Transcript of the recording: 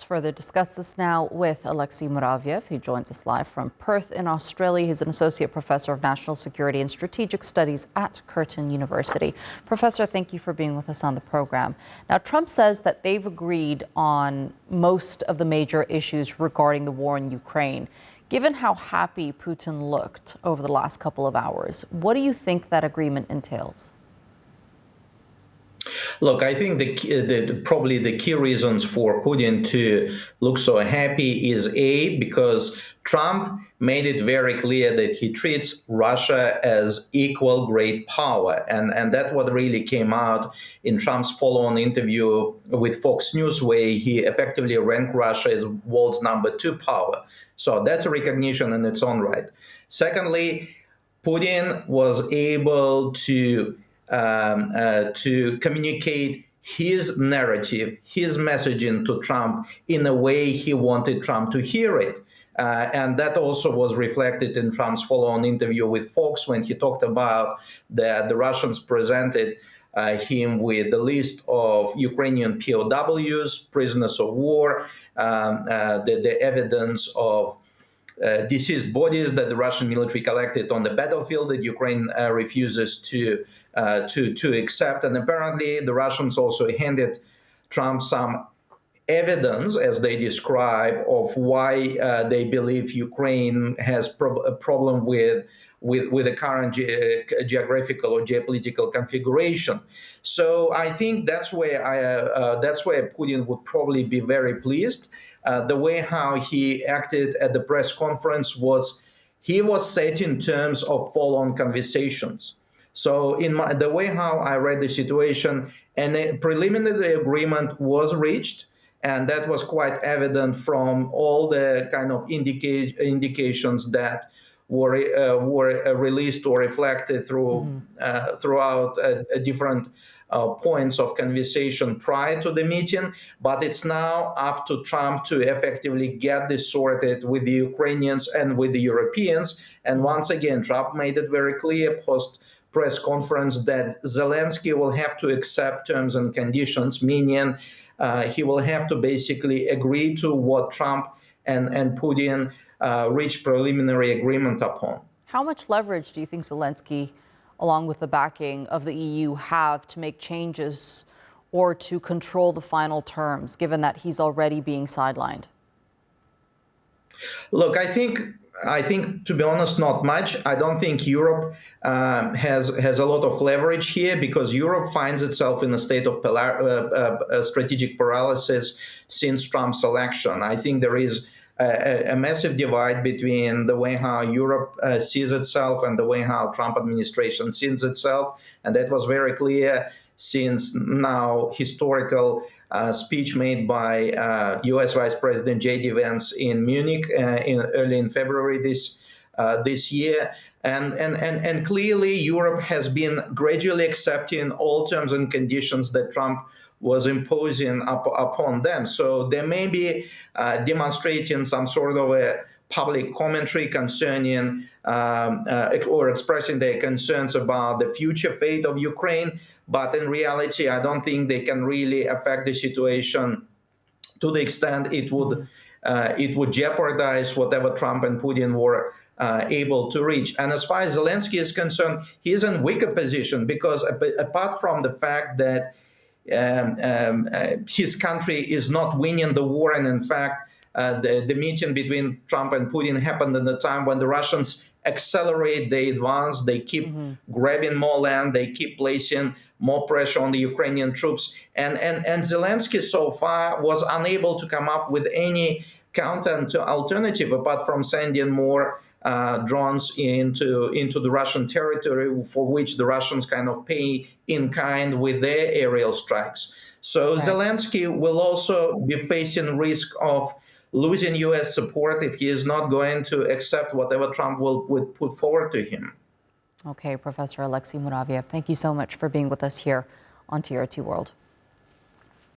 further discuss this now with Alexey Muraviev. He joins us live from Perth in Australia. He's an associate professor of national security and strategic studies at Curtin University. Professor, thank you for being with us on the program. Now, Trump says that they've agreed on most of the major issues regarding the war in Ukraine. Given how happy Putin looked over the last couple of hours, what do you think that agreement entails? Look, I think probably the key reasons for Putin to look so happy is because Trump made it very clear that he treats Russia as equal great power. And that's what really came out in Trump's follow-on interview with Fox News, where he effectively ranked Russia as world's #2 power. So that's a recognition in its own right. Secondly, Putin was able to communicate his narrative, his messaging to Trump in a way he wanted Trump to hear it. And that also was reflected in Trump's follow-on interview with Fox when he talked about that the Russians presented him with the list of Ukrainian POWs, prisoners of war, the evidence of deceased bodies that the Russian military collected on the battlefield that Ukraine refuses to accept. And apparently the Russians also handed Trump some evidence, as they describe, of why they believe Ukraine has a problem with the current geographical or geopolitical configuration. So I think that's where Putin would probably be very pleased. The way how he acted at the press conference was he was set in terms of follow-on conversations. So the way how I read the situation, and a preliminary agreement was reached, and that was quite evident from all the kind of indications that were released or reflected throughout different points of conversation prior to the meeting. But it's now up to Trump to effectively get this sorted with the Ukrainians and with the Europeans. And once again, Trump made it very clear post-press conference that Zelensky will have to accept terms and conditions, meaning he will have to basically agree to what Trump and Putin reached preliminary agreement upon. How much leverage do you think Zelensky, along with the backing of the EU, have to make changes or to control the final terms, given that he's already being sidelined? Look, I think, to be honest, not much. I don't think Europe has a lot of leverage here, because Europe finds itself in a state of strategic paralysis since Trump's election. I think there is a massive divide between the way how Europe sees itself and the way how Trump administration sees itself. And that was very clear since now historical speech made by U.S. Vice President J.D. Vance in Munich early in February this year. And clearly Europe has been gradually accepting all terms and conditions that Trump was imposing upon them. So they may be demonstrating some sort of a public commentary concerning or expressing their concerns about the future fate of Ukraine. But in reality, I don't think they can really affect the situation to the extent it would jeopardize whatever Trump and Putin were able to reach. And as far as Zelensky is concerned, he's in weaker position, because apart from the fact that his country is not winning the war, and in fact, the meeting between Trump and Putin happened at the time when the Russians accelerate their advance. They keep grabbing more land. They keep placing more pressure on the Ukrainian troops. And Zelensky so far was unable to come up with any counter alternative apart from sending more drones into the Russian territory, for which the Russians kind of pay in kind with their aerial strikes. So right. Zelensky will also be facing risk of losing U.S. support if he is not going to accept whatever Trump would put forward to him. Okay, Professor Alexey Muraviev, thank you so much for being with us here on TRT World.